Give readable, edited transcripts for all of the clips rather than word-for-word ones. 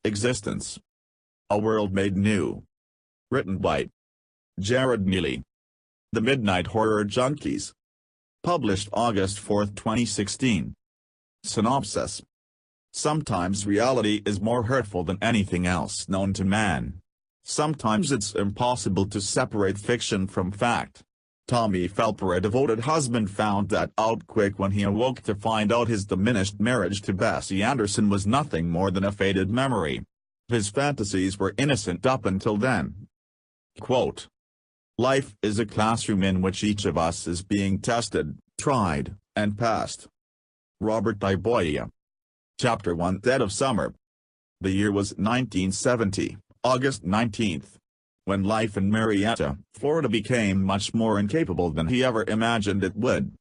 Existence. A World Made New. Written by Jared Neely. The Midnight Horror Junkies. Published August 4, 2016. Synopsis. Sometimes reality is more hurtful than anything else known to man. Sometimes it's impossible to separate fiction from fact. Tommy Felper, a devoted husband, found that out quick when he awoke to find out his diminished marriage to Bessie Anderson was nothing more than a faded memory. His fantasies were innocent up until then. Quote, "Life is a classroom in which each of us is being tested, tried, and passed." Robert I. Boya. Chapter 1. Dead of Summer. The year was 1970, August 19th. When life in Marietta, Florida became much more incapable than he ever imagined it would.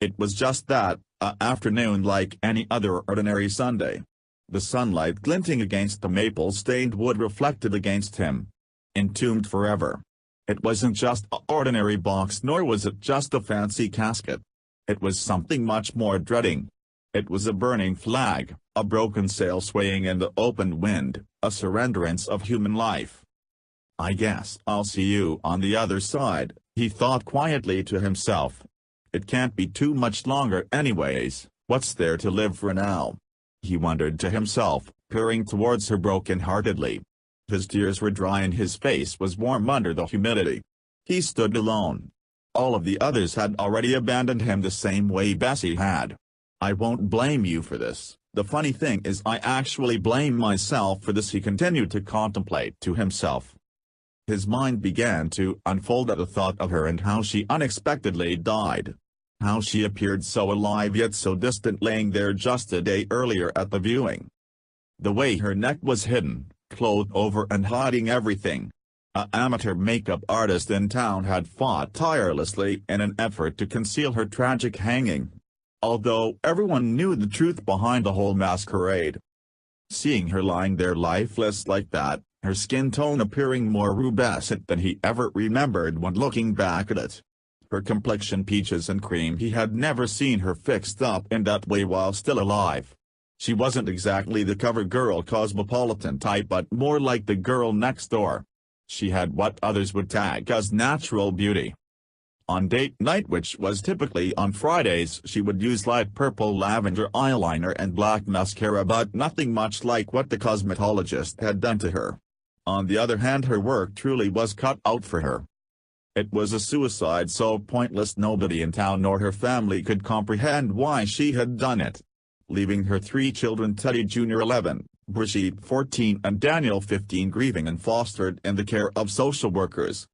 It was just that, afternoon like any other ordinary Sunday. The sunlight glinting against the maple-stained wood reflected against him. Entombed forever. It wasn't just an ordinary box, nor was it just a fancy casket. It was something much more dreading. It was a burning flag, a broken sail swaying in the open wind, a surrenderance of human life. "I guess I'll see you on the other side," he thought quietly to himself. "It can't be too much longer anyways, what's there to live for now?" He wondered to himself, peering towards her broken-heartedly. His tears were dry and his face was warm under the humidity. He stood alone. All of the others had already abandoned him the same way Bessie had. "I won't blame you for this. The funny thing is I actually blame myself for this," he continued to contemplate to himself. His mind began to unfold at the thought of her and how she unexpectedly died. How she appeared so alive yet so distant, laying there just a day earlier at the viewing. The way her neck was hidden, clothed over and hiding everything. An amateur makeup artist in town had fought tirelessly in an effort to conceal her tragic hanging. Although everyone knew the truth behind the whole masquerade. Seeing her lying there lifeless like that, her skin tone appearing more rubescent than he ever remembered when looking back at it. Her complexion peaches and cream, he had never seen her fixed up in that way while still alive. She wasn't exactly the cover girl cosmopolitan type, but more like the girl next door. She had what others would tag as natural beauty. On date night, which was typically on Fridays, she would use light purple lavender eyeliner and black mascara, but nothing much like what the cosmetologist had done to her. On the other hand, her work truly was cut out for her. It was a suicide so pointless nobody in town nor her family could comprehend why she had done it. Leaving her 3 children, Teddy Jr. 11, Brigitte 14 and Daniel 15, grieving and fostered in the care of social workers.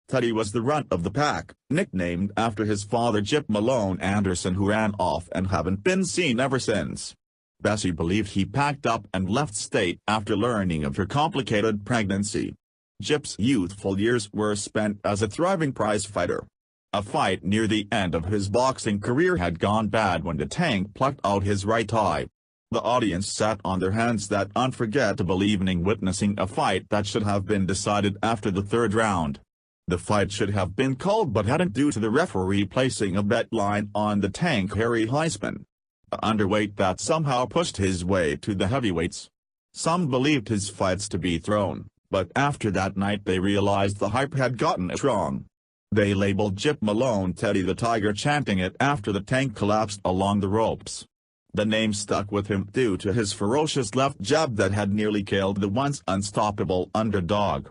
Teddy was the runt of the pack, nicknamed after his father Jip Malone Anderson, who ran off and haven't been seen ever since. Bessie believed he packed up and left state after learning of her complicated pregnancy. Jip's youthful years were spent as a thriving prize fighter. A fight near the end of his boxing career had gone bad when the Tank plucked out his right eye. The audience sat on their hands that unforgettable evening, witnessing a fight that should have been decided after the 3rd round. The fight should have been called but hadn't due to the referee placing a bet line on the Tank Harry Heisman, a underweight that somehow pushed his way to the heavyweights. Some believed his fights to be thrown, but after that night they realized the hype had gotten it wrong. They labeled Jip Malone Teddy the Tiger, chanting it after the Tank collapsed along the ropes. The name stuck with him due to his ferocious left jab that had nearly killed the once unstoppable underdog.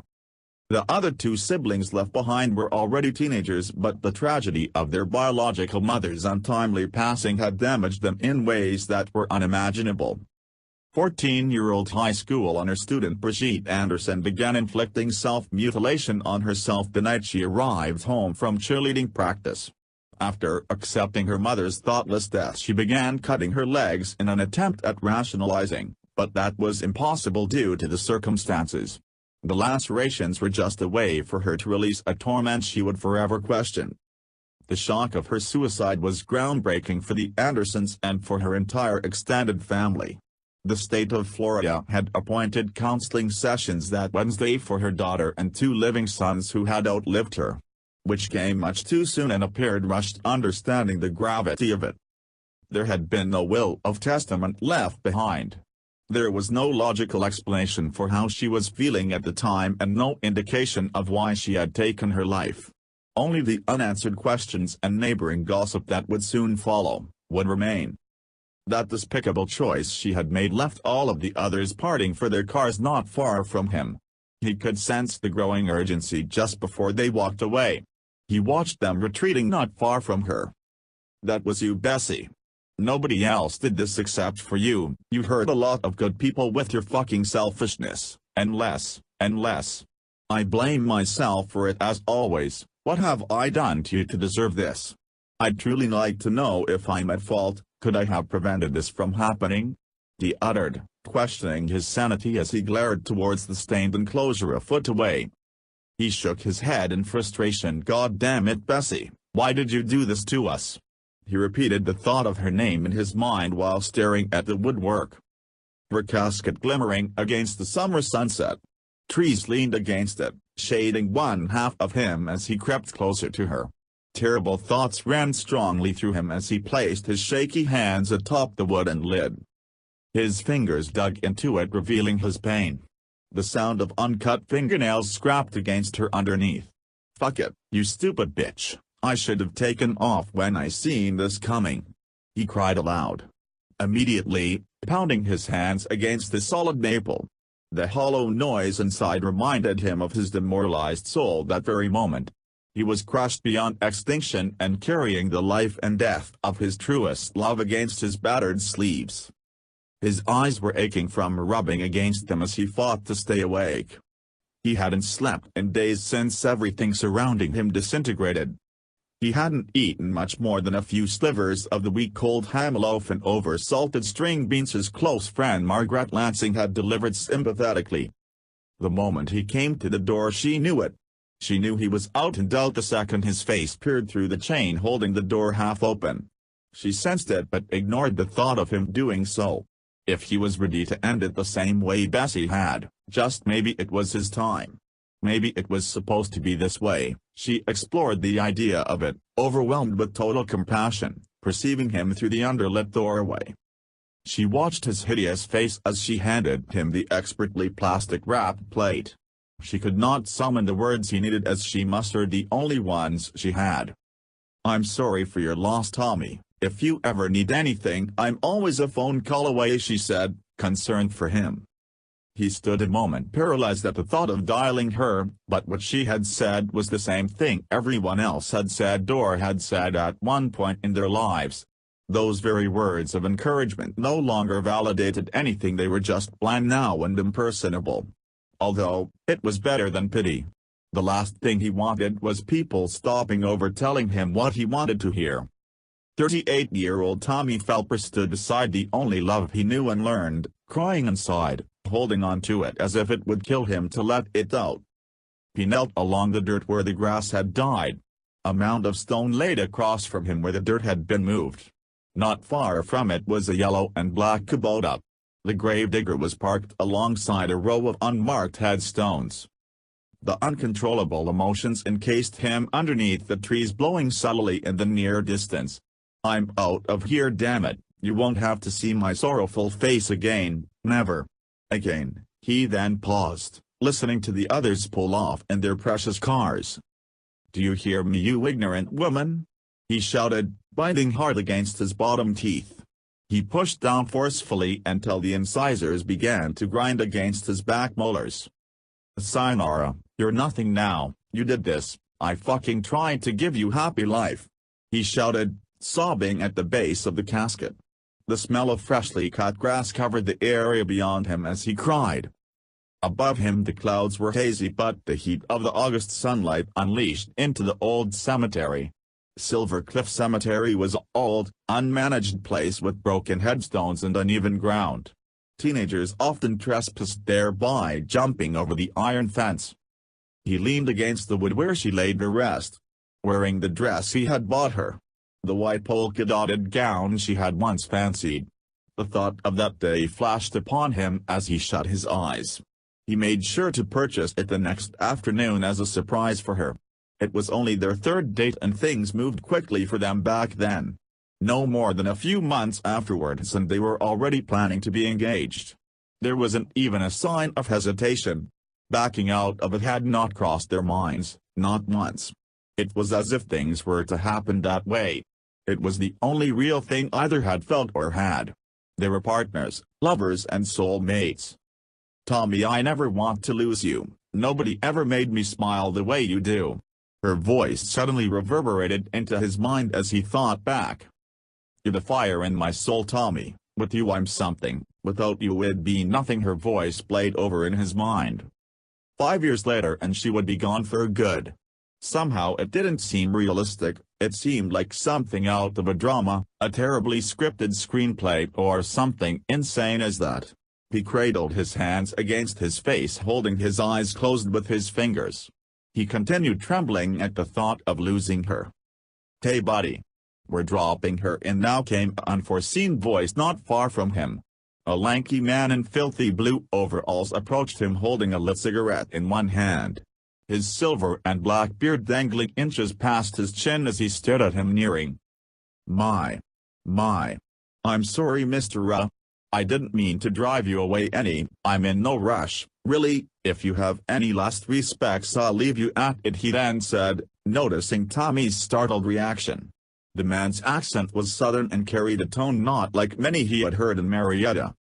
The other 2 siblings left behind were already teenagers, but the tragedy of their biological mother's untimely passing had damaged them in ways that were unimaginable. 14-year-old high school honor student Brigitte Anderson began inflicting self-mutilation on herself the night she arrived home from cheerleading practice. After accepting her mother's thoughtless death, she began cutting her legs in an attempt at rationalizing, but that was impossible due to the circumstances. The lacerations were just a way for her to release a torment she would forever question. The shock of her suicide was groundbreaking for the Andersons and for her entire extended family. The state of Florida had appointed counseling sessions that Wednesday for her daughter and 2 living sons who had outlived her, which came much too soon and appeared rushed, understanding the gravity of it. There had been no will of testament left behind. There was no logical explanation for how she was feeling at the time and no indication of why she had taken her life. Only the unanswered questions and neighboring gossip that would soon follow, would remain. That despicable choice she had made left all of the others parting for their cars not far from him. He could sense the growing urgency just before they walked away. He watched them retreating not far from her. "That was you, Bessie. Nobody else did this except for you. You hurt a lot of good people with your fucking selfishness, and less. I blame myself for it as always. What have I done to you to deserve this? I'd truly like to know if I'm at fault. Could I have prevented this from happening?" he uttered, questioning his sanity as he glared towards the stained enclosure a foot away. He shook his head in frustration. "God damn it, Bessie, why did you do this to us?" He repeated the thought of her name in his mind while staring at the woodwork. Her casket glimmering against the summer sunset. Trees leaned against it, shading one half of him as he crept closer to her. Terrible thoughts ran strongly through him as he placed his shaky hands atop the wooden lid. His fingers dug into it, revealing his pain. The sound of uncut fingernails scrapped against her underneath. "Fuck it, you stupid bitch. I should have taken off when I seen this coming," he cried aloud. Immediately, pounding his hands against the solid maple. The hollow noise inside reminded him of his demoralized soul that very moment. He was crushed beyond extinction and carrying the life and death of his truest love against his battered sleeves. His eyes were aching from rubbing against them as he fought to stay awake. He hadn't slept in days since everything surrounding him disintegrated. He hadn't eaten much more than a few slivers of the week-old ham loaf and over-salted string beans his close friend Margaret Lansing had delivered sympathetically. The moment he came to the door she knew it. She knew he was out and out the second his face peered through the chain holding the door half open. She sensed it but ignored the thought of him doing so. If he was ready to end it the same way Bessie had, just maybe it was his time. Maybe it was supposed to be this way. She explored the idea of it, overwhelmed with total compassion, perceiving him through the underlit doorway. She watched his hideous face as she handed him the expertly plastic-wrapped plate. She could not summon the words he needed as she mustered the only ones she had. "I'm sorry for your loss, Tommy. If you ever need anything, I'm always a phone call away," she said, concerned for him. He stood a moment paralyzed at the thought of dialing her, but what she had said was the same thing everyone else had said or had said at one point in their lives. Those very words of encouragement no longer validated anything, they were just bland now and impersonable. Although, it was better than pity. The last thing he wanted was people stopping over telling him what he wanted to hear. 38-year-old Tommy Felper stood beside the only love he knew and learned, crying inside, holding on to it as if it would kill him to let it out. He knelt along the dirt where the grass had died. A mound of stone laid across from him where the dirt had been moved. Not far from it was a yellow and black Kubota. The gravedigger was parked alongside a row of unmarked headstones. The uncontrollable emotions encased him underneath the trees blowing subtly in the near distance. "I'm out of here, damn it. You won't have to see my sorrowful face again, never again." He then paused, listening to the others pull off in their precious cars. "Do you hear me, you ignorant woman?" he shouted, biting hard against his bottom teeth. He pushed down forcefully until the incisors began to grind against his back molars. "Sayonara, you're nothing now. You did this. I fucking tried to give you happy life," he shouted, sobbing at the base of the casket. The smell of freshly cut grass covered the area beyond him as he cried. Above him the clouds were hazy, but the heat of the August sunlight unleashed into the old cemetery. Silver Cliff Cemetery was an old, unmanaged place with broken headstones and uneven ground. Teenagers often trespassed there by jumping over the iron fence. He leaned against the wood where she laid to rest, wearing the dress he had bought her. The white polka-dotted gown she had once fancied. The thought of that day flashed upon him as he shut his eyes. He made sure to purchase it the next afternoon as a surprise for her. It was only their third date and things moved quickly for them back then. No more than a few months afterwards and they were already planning to be engaged. There wasn't even a sign of hesitation. Backing out of it had not crossed their minds, not once. It was as if things were to happen that way. It was the only real thing either had felt or had. They were partners, lovers and soulmates. "Tommy, I never want to lose you. Nobody ever made me smile the way you do." Her voice suddenly reverberated into his mind as he thought back. "You're the fire in my soul, Tommy. With you I'm something, without you it'd be nothing." Her voice played over in his mind. 5 years later and she would be gone for good. Somehow it didn't seem realistic. It seemed like something out of a drama, a terribly scripted screenplay or something insane as that. He cradled his hands against his face, holding his eyes closed with his fingers. He continued trembling at the thought of losing her. "Hey buddy. We're dropping her in now," came an unforeseen voice not far from him. A lanky man in filthy blue overalls approached him holding a lit cigarette in one hand. His silver and black beard dangling inches past his chin as he stared at him nearing. My. I'm sorry, Mr. I didn't mean to drive you away any. I'm in no rush, really. If you have any last respects I'll leave you at it," he then said, noticing Tommy's startled reaction. The man's accent was southern and carried a tone not like many he had heard in Marietta.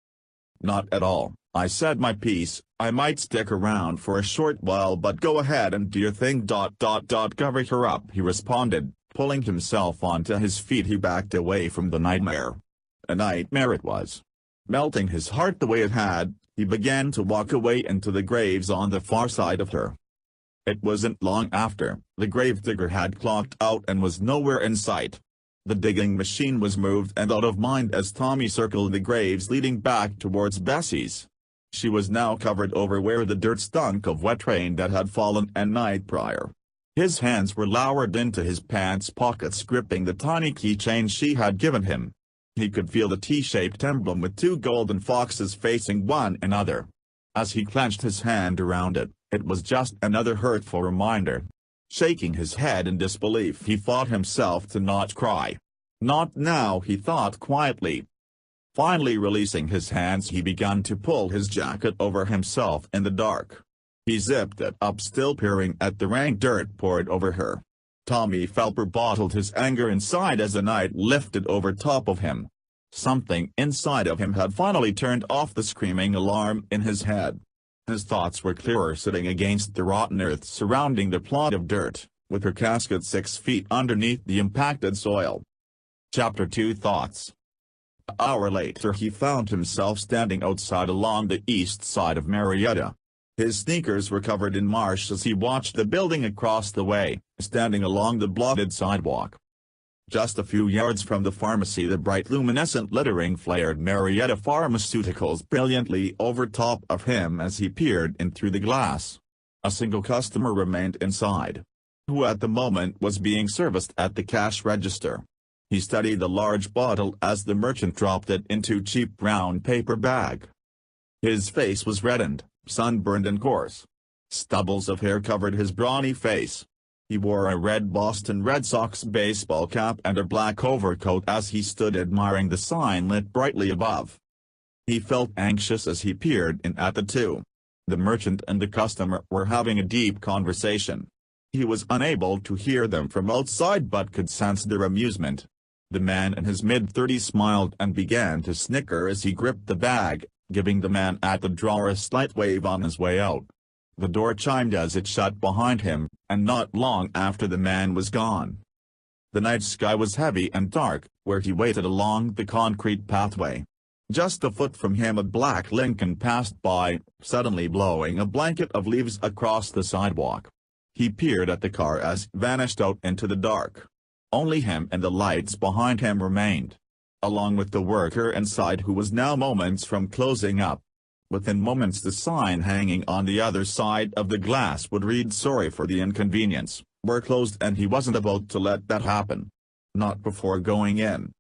"Not at all. I said my piece. I might stick around for a short while, but go ahead and do your thing. Cover her up," he responded, pulling himself onto his feet. He backed away from the nightmare. A nightmare it was. Melting his heart the way it had, he began to walk away into the graves on the far side of her. It wasn't long after, the gravedigger had clocked out and was nowhere in sight. The digging machine was moved and out of mind as Tommy circled the graves leading back towards Bessie's. She was now covered over where the dirt stunk of wet rain that had fallen a night prior. His hands were lowered into his pants pockets, gripping the tiny keychain she had given him. He could feel the T-shaped emblem with two golden foxes facing one another. As he clenched his hand around it, it was just another hurtful reminder. Shaking his head in disbelief, he fought himself to not cry. "Not now," he thought quietly. Finally releasing his hands, he began to pull his jacket over himself in the dark. He zipped it up, still peering at the rank dirt poured over her. Tommy Felper bottled his anger inside as the night lifted over top of him. Something inside of him had finally turned off the screaming alarm in his head. His thoughts were clearer sitting against the rotten earth surrounding the plot of dirt, with her casket 6 feet underneath the impacted soil. Chapter 2 Thoughts. An hour later he found himself standing outside along the east side of Marietta. His sneakers were covered in marsh as he watched the building across the way, standing along the blotted sidewalk. Just a few yards from the pharmacy, the bright luminescent lettering flared Marietta Pharmaceuticals brilliantly over top of him as he peered in through the glass. A single customer remained inside, who at the moment was being serviced at the cash register. He studied the large bottle as the merchant dropped it into a cheap brown paper bag. His face was reddened, sunburned and coarse. Stubbles of hair covered his brawny face. He wore a red Boston Red Sox baseball cap and a black overcoat as he stood admiring the sign lit brightly above. He felt anxious as he peered in at the two. The merchant and the customer were having a deep conversation. He was unable to hear them from outside but could sense their amusement. The man in his mid-30s smiled and began to snicker as he gripped the bag, giving the man at the drawer a slight wave on his way out. The door chimed as it shut behind him, and not long after the man was gone. The night sky was heavy and dark, where he waited along the concrete pathway. Just a foot from him a black Lincoln passed by, suddenly blowing a blanket of leaves across the sidewalk. He peered at the car as it vanished out into the dark. Only him and the lights behind him remained, along with the worker inside who was now moments from closing up. Within moments the sign hanging on the other side of the glass would read "Sorry for the inconvenience, we're closed," and he wasn't about to let that happen. Not before going in.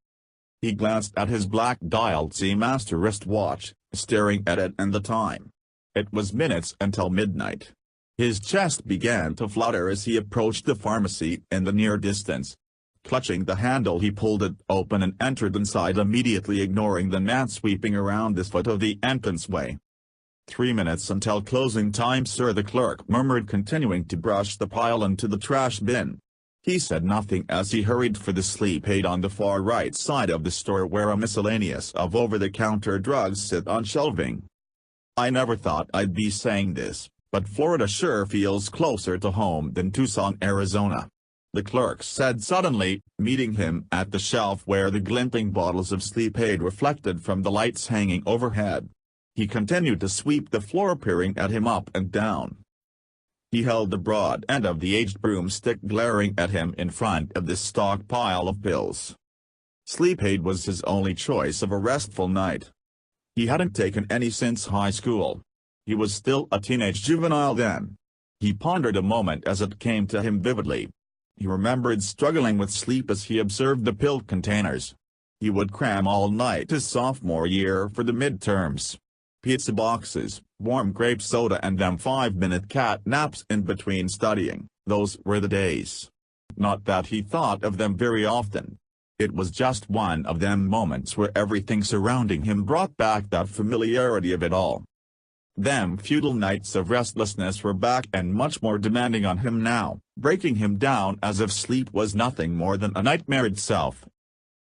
He glanced at his black dialed Seamaster wristwatch, staring at it and the time. It was minutes until midnight. His chest began to flutter as he approached the pharmacy in the near distance. Clutching the handle he pulled it open and entered inside, immediately ignoring the man sweeping around the foot of the entranceway. 3 minutes until closing time, sir," the clerk murmured, continuing to brush the pile into the trash bin. He said nothing as he hurried for the sleep aid on the far right side of the store, where a miscellaneous of over-the-counter drugs sit on shelving. "I never thought I'd be saying this, but Florida sure feels closer to home than Tucson, Arizona," the clerk said suddenly, meeting him at the shelf where the glinting bottles of sleep aid reflected from the lights hanging overhead. He continued to sweep the floor, peering at him up and down. He held the broad end of the aged broomstick glaring at him in front of the stockpile of pills. Sleep aid was his only choice of a restful night. He hadn't taken any since high school. He was still a teenage juvenile then. He pondered a moment as it came to him vividly. He remembered struggling with sleep as he observed the pill containers. He would cram all night his sophomore year for the midterms. Pizza boxes, warm grape soda, and them 5-minute cat naps in between studying, those were the days. Not that he thought of them very often. It was just one of them moments where everything surrounding him brought back that familiarity of it all. Them futile nights of restlessness were back, and much more demanding on him now, breaking him down as if sleep was nothing more than a nightmare itself.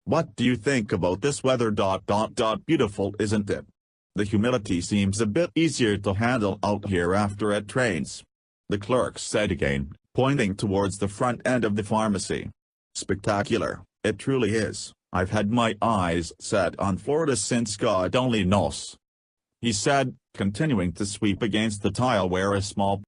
"What do you think about this weather? Beautiful, isn't it? The humidity seems a bit easier to handle out here after it rains," the clerk said again, pointing towards the front end of the pharmacy. "Spectacular, it truly is. I've had my eyes set on Florida since God only knows," he said, continuing to sweep against the tile where a small